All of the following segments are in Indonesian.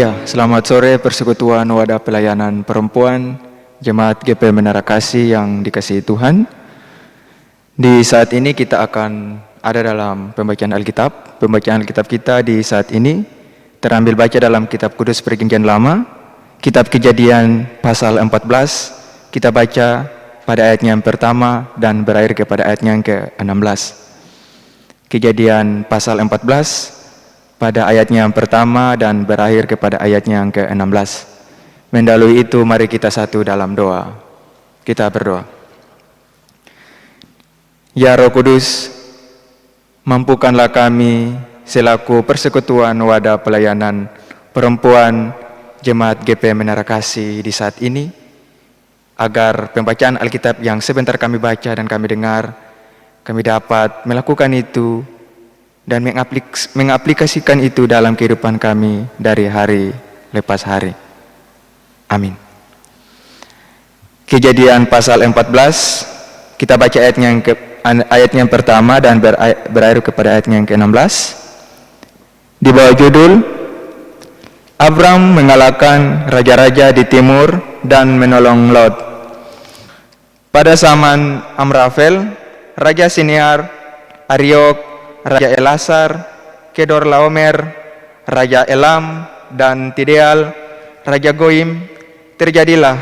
Iya, selamat sore Persekutuan Wadah Pelayanan Perempuan Jemaat GP Menara Kasih yang dikasihi Tuhan. Di saat ini kita akan ada dalam pembacaan Alkitab. Pembacaan Alkitab kita di saat ini terambil baca dalam Kitab Kudus Perjanjian Lama, Kitab Kejadian pasal 14. Kita baca pada ayatnya yang pertama dan berakhir kepada ayatnya yang ke-16. Kejadian pasal 14 pada ayatnya yang pertama dan berakhir kepada ayatnya yang ke-16. Mendahului itu mari kita satu dalam doa. Kita berdoa. Ya Roh Kudus, mampukanlah kami selaku Persekutuan Wadah Pelayanan Perempuan Jemaat GP Menara Kasih di saat ini, agar pembacaan Alkitab yang sebentar kami baca dan kami dengar, kami dapat melakukan itu dan mengaplikasikan itu dalam kehidupan kami dari hari lepas hari. Amin. Kejadian pasal 14, kita baca ayatnya yang pertama dan berakhir kepada ayatnya yang ke-16. Di bawah judul, Abram mengalahkan raja-raja di timur dan menolong Lot. Pada zaman Amrafel, Raja Siniar, Ariok, Raja Elasar, Kedorlaomer, Raja Elam, dan Tideal, Raja Goim, terjadilah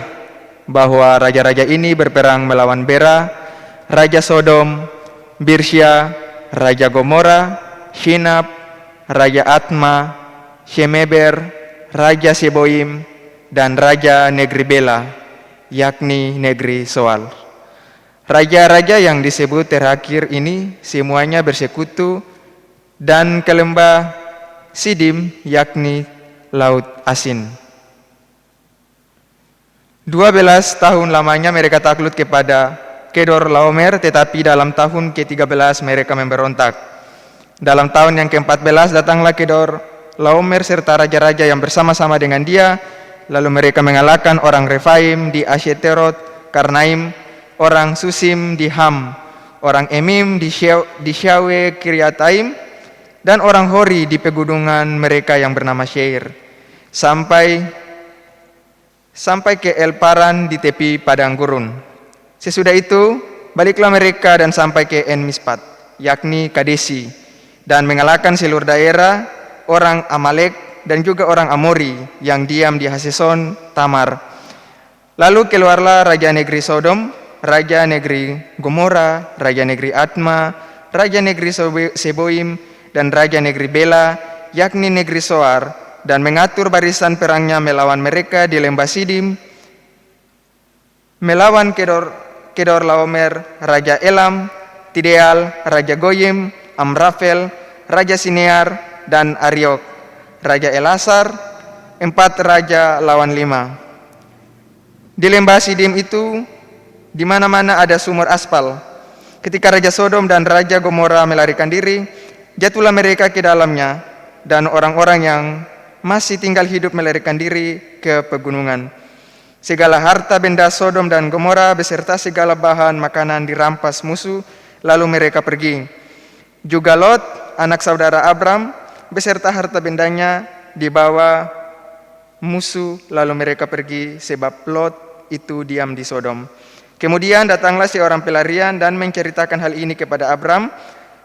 bahwa raja-raja ini berperang melawan Bera, Raja Sodom, Birsya, Raja Gomora, Shinab, Raja Atma, Shemeber, Raja Seboim, dan Raja Negeri Bela, yakni negeri Soal. Raja-raja yang disebut terakhir ini semuanya bersekutu dan ke lembah Sidim, yakni Laut Asin. 12 tahun lamanya mereka takluk kepada Kedorlaomer, tetapi dalam tahun ke-13 mereka memberontak. Dalam tahun yang ke-14 datanglah Kedorlaomer serta raja-raja yang bersama-sama dengan dia, lalu mereka mengalahkan orang Refaim di Ashteroth, Karnaim, orang Susim di Ham, orang Emim di Syawe Kiryataim, dan orang Hori di pegunungan mereka yang bernama Syair, sampai ke El Paran di tepi padang gurun. Sesudah itu, baliklah mereka dan sampai ke En Mispat, yakni Kadesi, dan mengalahkan seluruh daerah orang Amalek dan juga orang Amori yang diam di Haseson Tamar. Lalu keluarlah raja negeri Sodom, Raja negeri Gomora, Raja negeri Atma, Raja negeri Seboim, dan Raja negeri Bela, yakni negeri Soar, dan mengatur barisan perangnya melawan mereka di lembah Sidim, melawan Kedorlaomer, Raja Elam, Tideal, Raja Goyim, Amrafel, Raja Sinear, dan Ariok, Raja Elasar, 4 raja lawan 5. Di lembah Sidim itu, di mana-mana ada sumur aspal. Ketika Raja Sodom dan Raja Gomora melarikan diri, jatuhlah mereka ke dalamnya, dan orang-orang yang masih tinggal hidup melarikan diri ke pegunungan. Segala harta benda Sodom dan Gomora beserta segala bahan makanan dirampas musuh, lalu mereka pergi. Juga Lot, anak saudara Abram, beserta harta bendanya dibawa musuh, lalu mereka pergi sebab Lot itu diam di Sodom. Kemudian datanglah seorang pelarian dan menceritakan hal ini kepada Abram,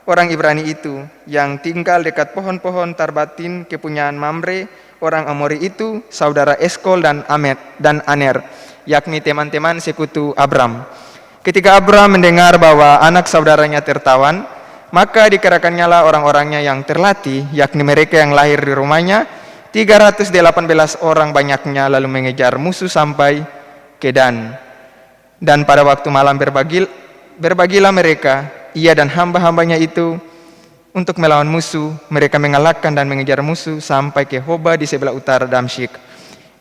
orang Ibrani itu, yang tinggal dekat pohon-pohon Tarbatin kepunyaan Mamre, orang Amori itu, saudara Eskol dan Aner, yakni teman-teman sekutu Abram. Ketika Abram mendengar bahwa anak saudaranya tertawan, maka dikerahkannya lah orang-orangnya yang terlatih, yakni mereka yang lahir di rumahnya, 318 orang banyaknya, lalu mengejar musuh sampai ke Dan. Dan pada waktu malam berbagilah mereka, ia dan hamba-hambanya itu, untuk melawan musuh. Mereka mengalahkan dan mengejar musuh sampai ke Hoba di sebelah utara Damsyik.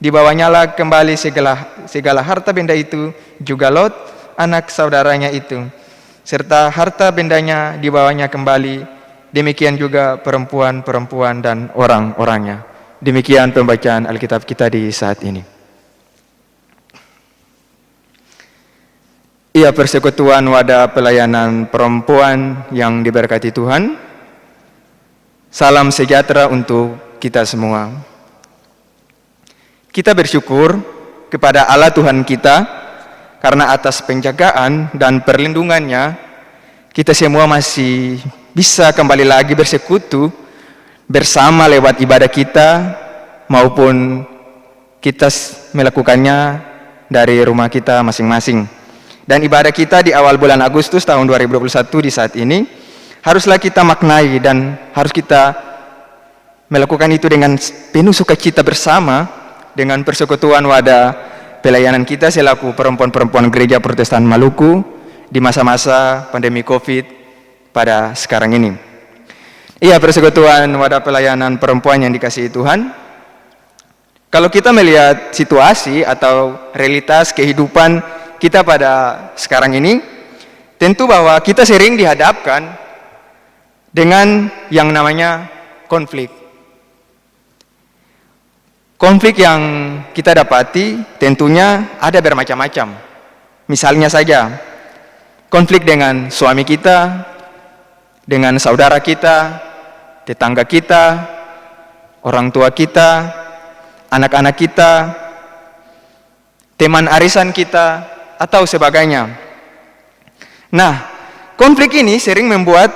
Dibawanya lah kembali segala harta benda itu, juga Lot, anak saudaranya itu, serta harta bendanya dibawanya kembali. Demikian juga perempuan-perempuan dan orang-orangnya. Demikian pembacaan Alkitab kita di saat ini. Iya, Persekutuan Wadah Pelayanan Perempuan yang diberkati Tuhan. Salam sejahtera untuk kita semua. kita bersyukur kepada Allah Tuhan kita karena atas penjagaan dan perlindungannya kita semua masih bisa kembali lagi bersekutu bersama lewat ibadah kita maupun kita melakukannya dari rumah kita masing-masing. Dan ibadah kita di awal bulan Agustus tahun 2021 di saat ini haruslah kita maknai dan harus kita melakukan itu dengan penuh sukacita bersama dengan persekutuan wadah pelayanan kita selaku perempuan-perempuan gereja Protestan Maluku di masa-masa pandemi COVID pada sekarang ini. Iya, persekutuan wadah pelayanan perempuan yang dikasihi Tuhan. Kalau kita melihat situasi atau realitas kehidupan kita pada sekarang ini, tentu bahwa kita sering dihadapkan dengan yang namanya konflik. Konflik yang kita dapati tentunya ada bermacam-macam. Misalnya saja, konflik dengan suami kita, dengan saudara kita, tetangga kita, orang tua kita, anak-anak kita, teman arisan kita, atau sebagainya. Nah, konflik ini sering membuat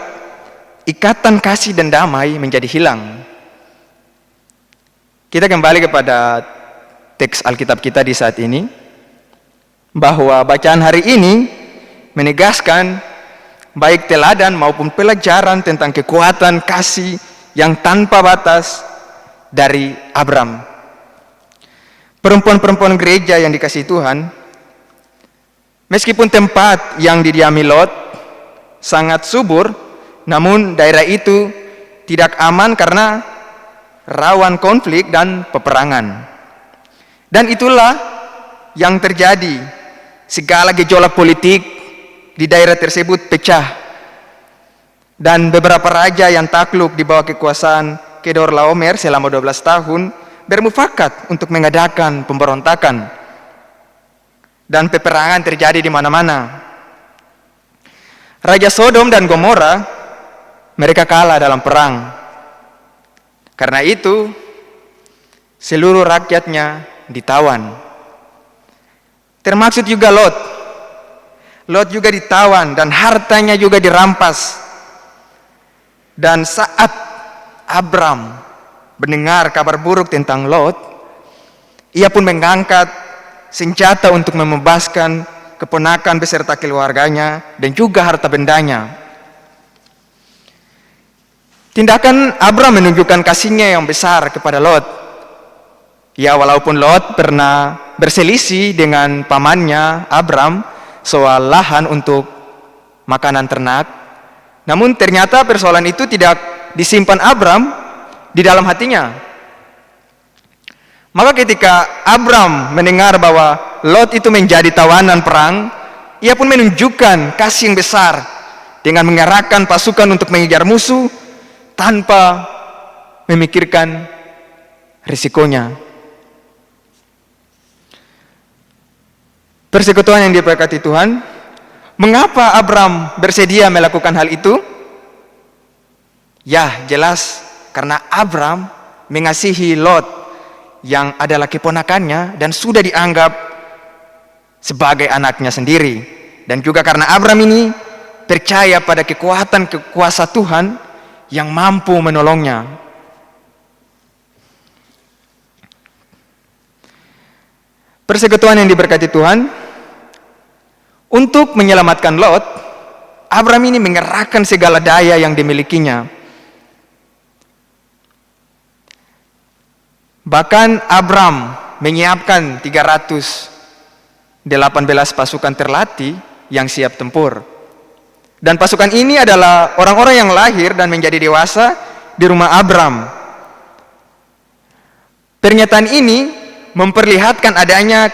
ikatan kasih dan damai menjadi hilang. Kita kembali kepada teks Alkitab kita di saat ini, bahwa bacaan hari ini menegaskan baik teladan maupun pelajaran tentang kekuatan kasih yang tanpa batas dari Abram. Perempuan-perempuan gereja yang dikasihi Tuhan, meskipun tempat yang didiami Lot sangat subur, namun daerah itu tidak aman karena rawan konflik dan peperangan. Dan itulah yang terjadi. Segala gejolak politik di daerah tersebut pecah. Dan beberapa raja yang takluk di bawah kekuasaan Kedorlaomer selama 12 tahun bermufakat untuk mengadakan pemberontakan. Dan peperangan terjadi di mana-mana. Raja Sodom dan Gomora, mereka kalah dalam perang. Karena itu, seluruh rakyatnya ditawan. Termaksud juga Lot. Lot juga ditawan dan hartanya juga dirampas. Dan saat Abram mendengar kabar buruk tentang Lot, ia pun mengangkat senjata untuk membebaskan keponakan beserta keluarganya dan juga harta bendanya. Tindakan Abram menunjukkan kasihnya yang besar kepada Lot. Ya, walaupun Lot pernah berselisih dengan pamannya Abram soal lahan untuk makanan ternak, namun ternyata persoalan itu tidak disimpan Abram di dalam hatinya. Maka ketika Abram mendengar bahwa Lot itu menjadi tawanan perang, ia pun menunjukkan kasih yang besar dengan mengerahkan pasukan untuk mengejar musuh tanpa memikirkan risikonya. Persekutuan yang diberkati Tuhan, mengapa Abram bersedia melakukan hal itu? Ya, jelas karena Abram mengasihi Lot yang adalah keponakannya dan sudah dianggap sebagai anaknya sendiri. Dan juga karena Abram ini percaya pada kekuatan kuasa Tuhan yang mampu menolongnya. Persekutuan yang diberkati Tuhan, untuk menyelamatkan Lot, Abram ini mengerahkan segala daya yang dimilikinya. Bahkan Abram menyiapkan 318 pasukan terlatih yang siap tempur. Dan pasukan ini adalah orang-orang yang lahir dan menjadi dewasa di rumah Abram. Pernyataan ini memperlihatkan adanya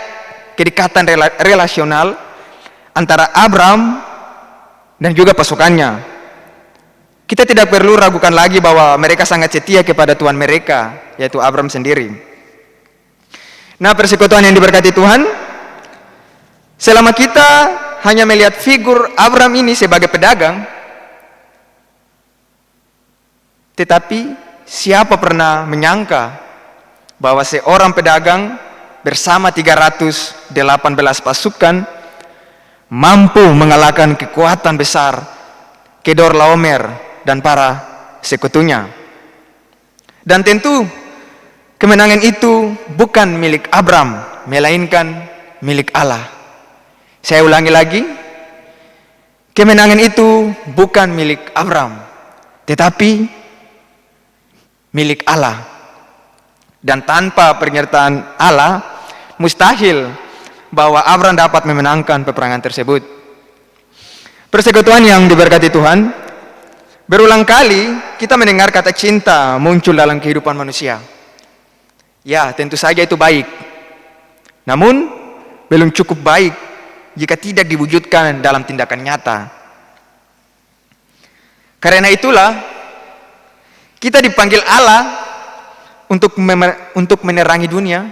kedekatan relasional antara Abram dan juga pasukannya. Kita tidak perlu ragukan lagi bahwa mereka sangat setia kepada Tuhan mereka, yaitu Abram sendiri. Nah, persekutuan yang diberkati Tuhan, selama kita hanya melihat figur Abram ini sebagai pedagang, tetapi siapa pernah menyangka bahwa seorang pedagang bersama 318 pasukan mampu mengalahkan kekuatan besar Kedorlaomer dan para sekutunya. Dan tentu kemenangan itu bukan milik Abram, melainkan milik Allah. Saya ulangi lagi, kemenangan itu bukan milik Abram, tetapi milik Allah. Dan tanpa penyertaan Allah, mustahil bahwa Abram dapat memenangkan peperangan tersebut. Persekutuan yang diberkati Tuhan, berulang kali kita mendengar kata cinta muncul dalam kehidupan manusia. Ya, tentu saja itu baik. Namun, belum cukup baik jika tidak diwujudkan dalam tindakan nyata. Karena itulah, kita dipanggil Allah untuk menerangi dunia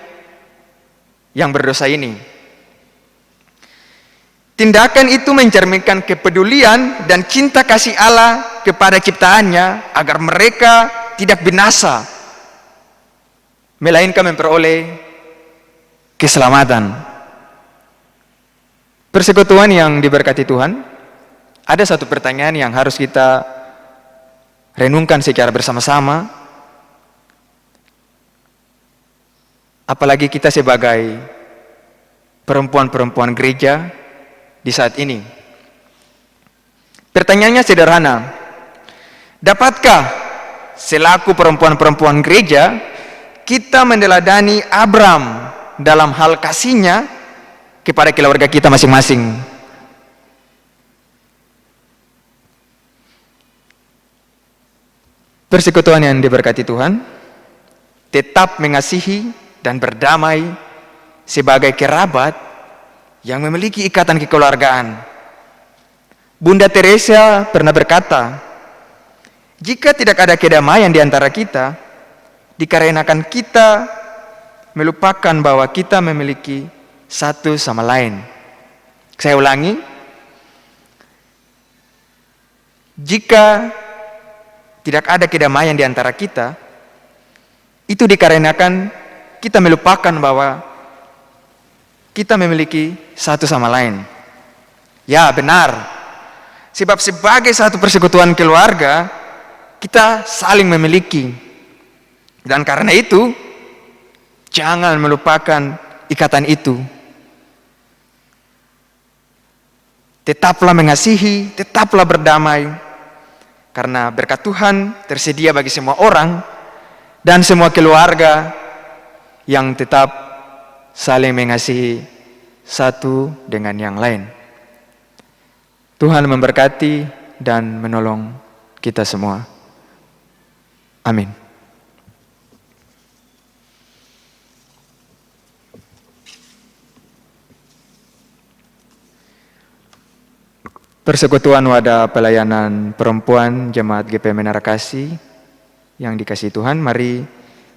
yang berdosa ini. Tindakan itu mencerminkan kepedulian dan cinta kasih Allah kepada ciptaannya agar mereka tidak binasa, melainkan memperoleh keselamatan. Persekutuan yang diberkati Tuhan, ada satu pertanyaan yang harus kita renungkan secara bersama-sama, apalagi kita sebagai perempuan-perempuan gereja di saat ini. Pertanyaannya sederhana. Dapatkah selaku perempuan-perempuan gereja kita meneladani Abram dalam hal kasihnya kepada keluarga kita masing-masing? Persekutuan yang diberkati Tuhan, tetap mengasihi dan berdamai sebagai kerabat yang memiliki ikatan kekeluargaan. Bunda Teresa pernah berkata, jika tidak ada kedamaian di antara kita, dikarenakan kita melupakan bahwa kita memiliki satu sama lain. Saya ulangi, jika tidak ada kedamaian di antara kita, itu dikarenakan kita melupakan bahwa kita memiliki satu sama lain. Ya, benar. Sebab sebagai satu persekutuan keluarga, kita saling memiliki. Dan karena itu, jangan melupakan ikatan itu. Tetaplah mengasihi, tetaplah berdamai. Karena berkat Tuhan tersedia bagi semua orang dan semua keluarga yang tetap saling mengasihi satu dengan yang lain. Tuhan memberkati dan menolong kita semua. Amin. Persekutuan Wadah Pelayanan Perempuan Jemaat GP Menara Kasih yang dikasihi Tuhan, mari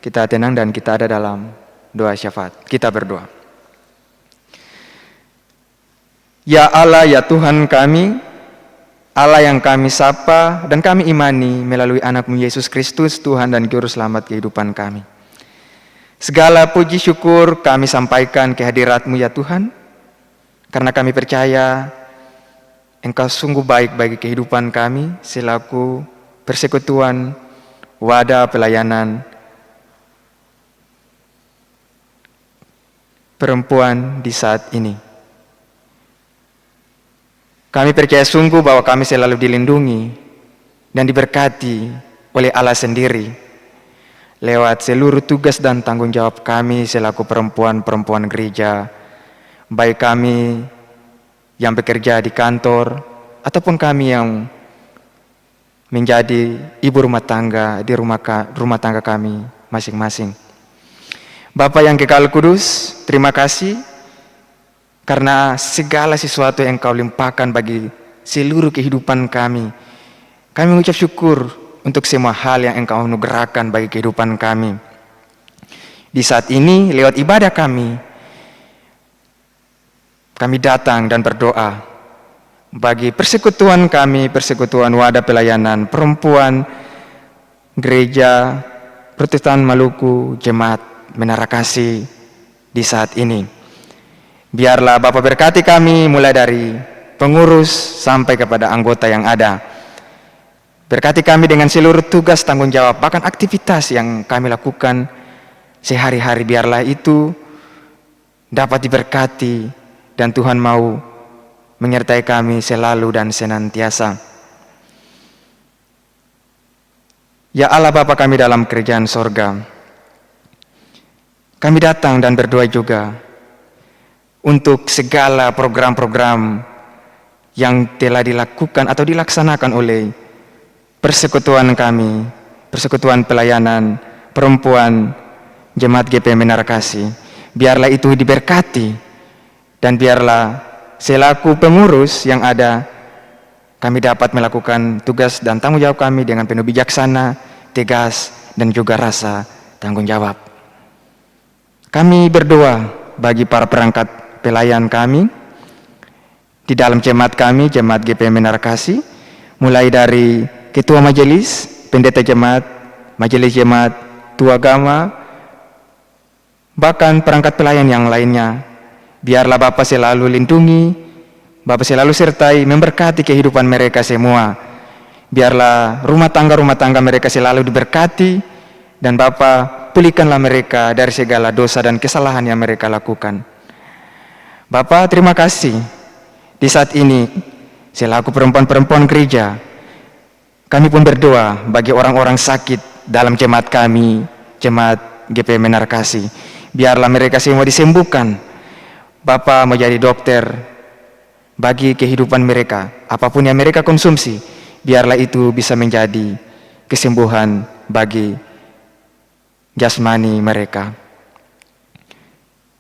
kita tenang dan kita ada dalam doa syafaat. Kita berdoa. Ya Allah, ya Tuhan kami, Allah yang kami sapa dan kami imani melalui anak-Mu Yesus Kristus, Tuhan dan Juru Selamat kehidupan kami. Segala puji syukur kami sampaikan ke hadirat-Mu ya Tuhan, karena kami percaya Engkau sungguh baik bagi kehidupan kami selaku persekutuan wadah pelayanan perempuan di saat ini. Kami percaya sungguh bahwa kami selalu dilindungi dan diberkati oleh Allah sendiri lewat seluruh tugas dan tanggung jawab kami selaku perempuan-perempuan gereja, baik kami yang bekerja di kantor ataupun kami yang menjadi ibu rumah tangga di rumah tangga kami masing-masing. Bapa yang kekal kudus, terima kasih karena segala sesuatu yang Kau limpahkan bagi seluruh kehidupan kami. Kami mengucap syukur untuk semua hal yang Engkau anugerahkan bagi kehidupan kami. Di saat ini, lewat ibadah kami datang dan berdoa bagi persekutuan kami, persekutuan wadah pelayanan perempuan Gereja Protestan Maluku, Jemaat Menara Kasih, di saat ini. Biarlah Bapa berkati kami mulai dari pengurus sampai kepada anggota yang ada. Berkati kami dengan seluruh tugas tanggung jawab, bahkan aktivitas yang kami lakukan sehari-hari. Biarlah itu dapat diberkati dan Tuhan mau menyertai kami selalu dan senantiasa. Ya Allah Bapa kami dalam kerajaan sorga, kami datang dan berdoa juga untuk segala program-program yang telah dilakukan atau dilaksanakan oleh persekutuan kami, persekutuan pelayanan perempuan Jemaat GPM Menara Kasih. Biarlah itu diberkati dan biarlah selaku pengurus yang ada, kami dapat melakukan tugas dan tanggung jawab kami dengan penuh bijaksana, tegas, dan juga rasa tanggung jawab. Kami berdoa bagi para perangkat pelayan kami di dalam jemaat kami, Jemaat GPM Menara Kasih, mulai dari Ketua Majelis, Pendeta Jemaat, Majelis Jemaat, Tua Agama, bahkan perangkat pelayan yang lainnya. Biarlah Bapa selalu lindungi, Bapa selalu sertai, memberkati kehidupan mereka semua. Biarlah rumah tangga mereka selalu diberkati, dan Bapa pulihkanlah mereka dari segala dosa dan kesalahan yang mereka lakukan. Bapa, terima kasih. Di saat ini, selaku perempuan-perempuan gereja, kami pun berdoa bagi orang-orang sakit dalam jemaat kami, Jemaat GPM Menara Kasih. Biarlah mereka semua disembuhkan. Bapa menjadi dokter bagi kehidupan mereka, apapun yang mereka konsumsi, biarlah itu bisa menjadi kesembuhan bagi jasmani mereka.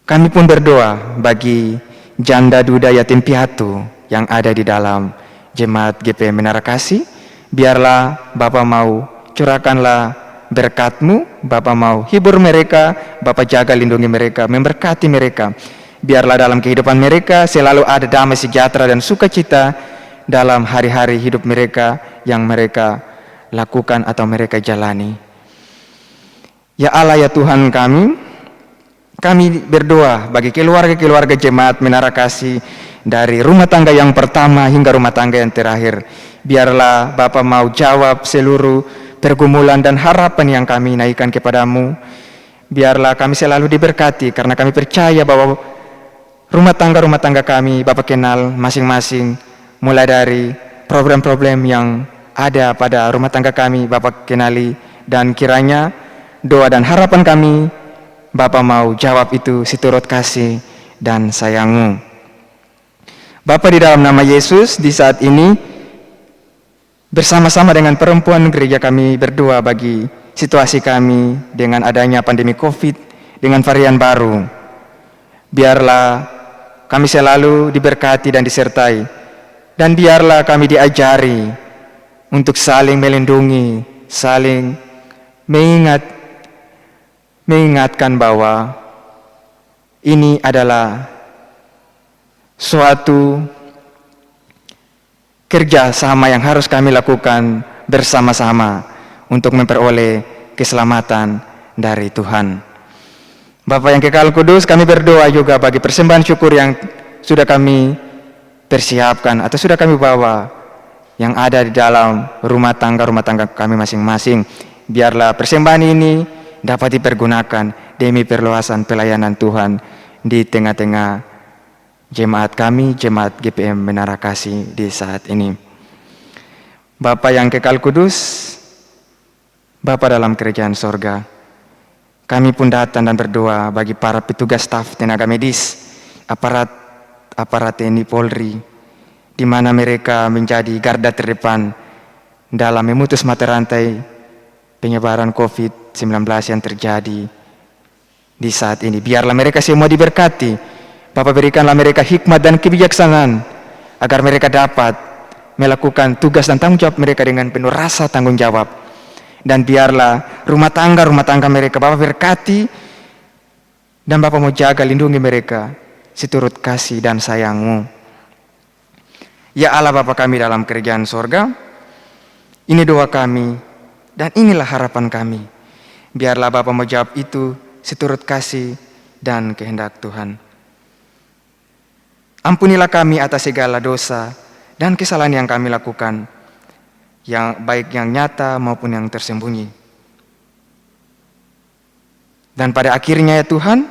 Kami pun berdoa bagi janda duda yatim piatu yang ada di dalam Jemaat GPM Menara Kasih. Biarlah Bapa mau curahkanlah berkat-Mu, Bapa mau hibur mereka, Bapa jaga lindungi mereka, memberkati mereka. Biarlah dalam kehidupan mereka selalu ada damai sejahtera dan sukacita dalam hari-hari hidup mereka yang mereka lakukan atau mereka jalani. Ya Allah, ya Tuhan kami berdoa bagi keluarga-keluarga Jemaat Menara Kasih dari rumah tangga yang pertama hingga rumah tangga yang terakhir. Biarlah Bapa mau jawab seluruh pergumulan dan harapan yang kami naikkan kepadamu. Biarlah kami selalu diberkati karena kami percaya bahwa rumah tangga kami Bapa kenal masing-masing, mulai dari problem-problem yang ada pada rumah tangga kami Bapa kenali, dan kiranya doa dan harapan kami Bapa mau jawab itu seturut kasih dan sayang-Mu. Bapa, di dalam nama Yesus, di saat ini bersama-sama dengan perempuan gereja kami berdoa bagi situasi kami dengan adanya pandemi COVID dengan varian baru. Biarlah kami selalu diberkati dan disertai, dan biarlah kami diajari untuk saling melindungi, saling mengingatkan bahwa ini adalah suatu kerjasama yang harus kami lakukan bersama-sama untuk memperoleh keselamatan dari Tuhan. Bapa yang kekal kudus, kami berdoa juga bagi persembahan syukur yang sudah kami persiapkan atau sudah kami bawa yang ada di dalam rumah tangga kami masing-masing. Biarlah persembahan ini dapat dipergunakan demi perluasan pelayanan Tuhan di tengah-tengah jemaat kami, Jemaat GPM Menara Kasih di saat ini. Bapa yang kekal kudus, Bapa dalam kerajaan sorga, kami pun datang dan berdoa bagi para petugas staf tenaga medis, aparat TNI Polri, di mana mereka menjadi garda terdepan dalam memutus mata rantai penyebaran COVID-19 yang terjadi di saat ini. Biarlah mereka semua diberkati. Bapa, berikanlah mereka hikmat dan kebijaksanaan agar mereka dapat melakukan tugas dan tanggung jawab mereka dengan penuh rasa tanggung jawab. Dan biarlah rumah tangga mereka Bapa berkati, dan Bapa mau jaga lindungi mereka seturut kasih dan sayang-Mu. Ya Allah Bapa kami dalam kerajaan sorga, ini doa kami dan inilah harapan kami. Biarlah Bapa mau jawab itu seturut kasih dan kehendak Tuhan. Ampunilah kami atas segala dosa dan kesalahan yang kami lakukan, yang baik yang nyata maupun yang tersembunyi. Dan pada akhirnya ya Tuhan,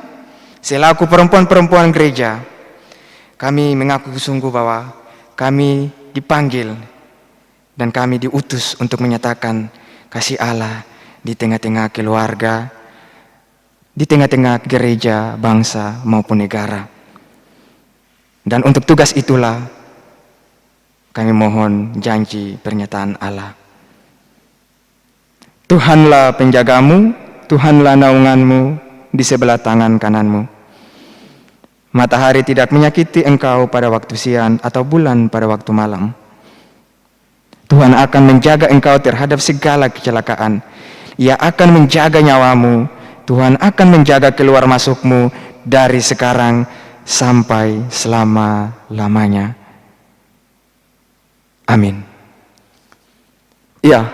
selaku perempuan-perempuan gereja, kami mengaku sungguh bahwa kami dipanggil dan kami diutus untuk menyatakan kasih Allah di tengah-tengah keluarga, di tengah-tengah gereja, bangsa maupun negara. Dan untuk tugas itulah kami mohon janji pernyataan Allah. Tuhanlah penjagamu, Tuhanlah naunganmu di sebelah tangan kananmu. Matahari tidak menyakiti engkau pada waktu siang atau bulan pada waktu malam. Tuhan akan menjaga engkau terhadap segala kecelakaan. Ia akan menjaga nyawamu. Tuhan akan menjaga keluar masukmu dari sekarang sampai selama-lamanya. Amin. Ya,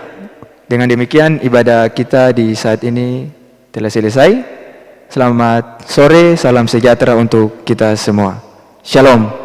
dengan demikian ibadah kita di saat ini telah selesai. Selamat sore, salam sejahtera untuk kita semua. Shalom.